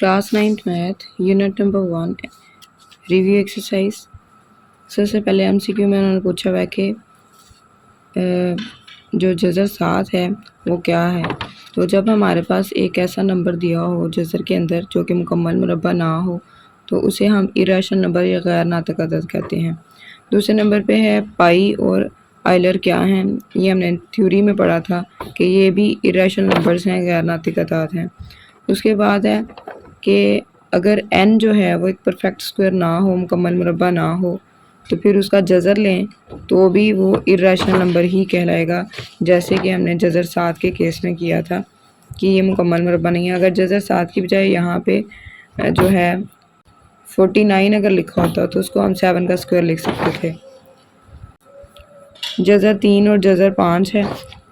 Class 9th math unit number 1 review exercise. सबसे पहले MCQ में उन्होंने पूछा हुआ है कि जो जज़र 7 है वो क्या है। तो जब हमारे पास एक ऐसा नंबर दिया हो जज़र के अंदर जो कि मुकम्मल मुरब्बा ना हो तो उसे हम इरेशनल नंबर या गैर नातिक अदद कहते हैं। दूसरे नंबर पे है पाई और आइलर क्या हैं। ये हमने थ्योरी में पढ़ा था कि ये भी इरेशनल नंबर्स हैं, गैर नातिक अदाद हैं। उसके बाद है कि अगर n जो है वो एक परफेक्ट स्क्वायर ना हो, मुकम्मल मुरब्बा ना हो, तो फिर उसका जज़र लें तो भी वो इर्रेशनल नंबर ही कहलाएगा, जैसे कि हमने जज़र 7 के केस में किया था कि ये मुकम्मल मुरब्बा नहीं है। अगर जज़र 7 की बजाय यहाँ पे जो है 49 अगर लिखा होता तो उसको हम 7 का स्क्वायर लिख सकते थे। जज़र 3 और जज़र 5 है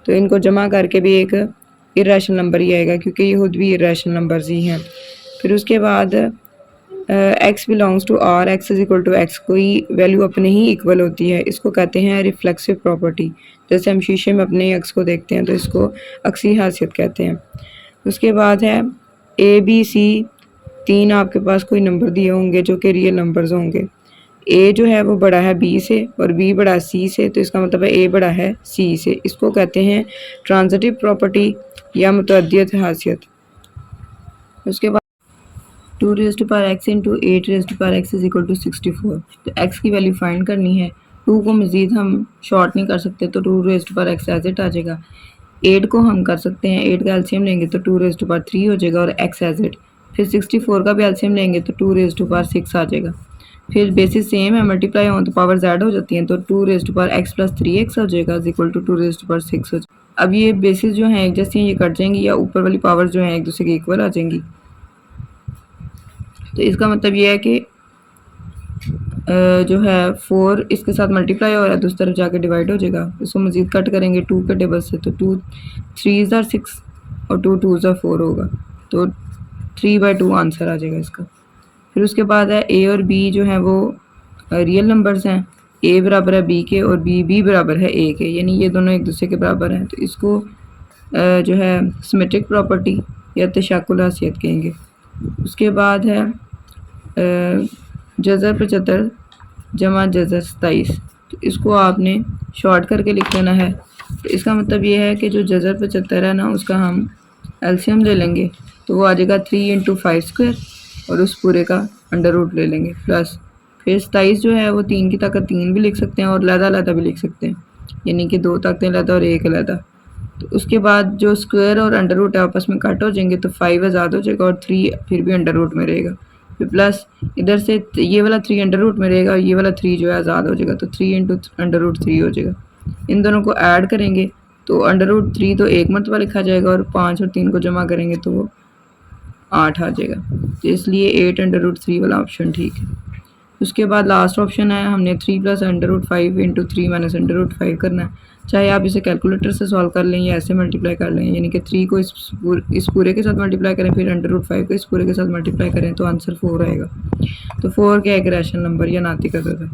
तो इनको जमा करके भी एक इर्रेशनल नंबर ही आएगा क्योंकि ये खुद भी इर्रेशनल नंबर्स ही हैं। फिर उसके बाद x belongs to r, x is equal to x, कोई वैल्यू अपने ही इक्वल होती है, इसको कहते हैं रिफ्लेक्सिव प्रॉपर्टी। जैसे हम शीशे में अपने x को देखते हैं तो इसको अक्सी हासियत कहते हैं। उसके बाद है a b c, 3 आपके पास कोई नंबर दिए होंगे जो कि रियल नंबर्स होंगे। a जो है वो बड़ा है b से और b बड़ा है c से, तो इसका मतलब है a बड़ा है c से। इसको कहते हैं ट्रांजिटिव प्रॉपर्टी या मुतअद्दियत हासियत। उसके बाद 2 raise to power x into 8 raise to power x is equal to 64। तो x की वैल्यू फाइंड करनी है। 2 को मज़ीद हम शॉर्ट नहीं कर सकते तो 2 raise to power x as it आ जाएगा। 8 को हम कर सकते हैं, 8 का एलसीएम लेंगे तो 2 रेज़ टू पावर 3 हो जाएगा और x एज इट। फिर 64 का भी एलसीएम लेंगे तो 2 रेज़ टू पावर 6 आ जाएगा। फिर बेसिस सेम है, मल्टीप्लाई हो तो पावर z हो जाती है, तो 2 raise to power x plus 3x हो जाएगा is equal to 2 raise to power 6 हो जाएगा। अब ये बेसिस जो हैं एक जैसी ये कट जाएंगी या ऊपर वाली पावर जो है एक दूसरे के इक्वल आ जाएंगी। तो इसका मतलब ये है कि जो है 4 इसके साथ मल्टीप्लाई हो रहा है, दूसरी तरफ जाके डिवाइड हो जाएगा। इसको मज़ीद कट करेंगे 2 के टेबल से तो 2 3 आर 6 और 2 2 आर 4 होगा, तो 3/2 आंसर आ जाएगा इसका। फिर उसके बाद है a और b जो है वो रियल नंबर्स हैं। a बराबर है b के और b बराबर है a के, यानी ये दोनों एक दूसरे के बराबर हैं, तो इसको जो है सिमेट्रिक प्रॉपर्टी या तशाक्कुल हासियत कहेंगे। उसके बाद है जज़र 75 जमा जज़र 27, तो इसको आपने शॉर्ट करके लिख लेना है। तो इसका मतलब ये है कि जो जज़र 75 है ना उसका हम एलसीएम ले लेंगे तो वो आ जाएगा 3 इंटू 5 स्क्वायर और उस पूरे का अंडर रूट ले लेंगे प्लस फिर 27 जो है वो 3 की ताकत 3 भी लिख सकते हैं और लहदा भी लिख सकते हैं, यानी कि 2 ताकतें लहदा और 1 लहदा। तो उसके बाद जो स्क्वायर और अंडर रूट है आपस में कट हो जाएंगे तो 5 आज़ाद हो जाएगा और 3 फिर भी अंडर रूट में रहेगा। फिर प्लस इधर से ये वाला 3 अंडर रूट में रहेगा और ये वाला 3 जो है आज़ाद हो जाएगा, तो 3 इंटू अंडर रूट 3 हो जाएगा। इन दोनों को ऐड करेंगे तो अंडर रूट 3 तो एक मरतबा लिखा जाएगा और 5 और 3 को जमा करेंगे तो वो 8 आ जाएगा, तो इसलिए 8 अंडर रूट 3 वाला ऑप्शन ठीक है। उसके बाद लास्ट ऑप्शन है, हमने 3 plus under root 5 into 3 minus under root 5 करना है। चाहे आप इसे कैलकुलेटर से सॉल्व कर लें या ऐसे मल्टीप्लाई कर लें, यानी कि 3 को इस पूरे के साथ मल्टीप्लाई करें फिर अंडर रूट 5 को इस पूरे के साथ मल्टीप्लाई करें तो आंसर 4 आएगा। तो 4 क्या एक रैशनल नंबर या नातिक अदद है।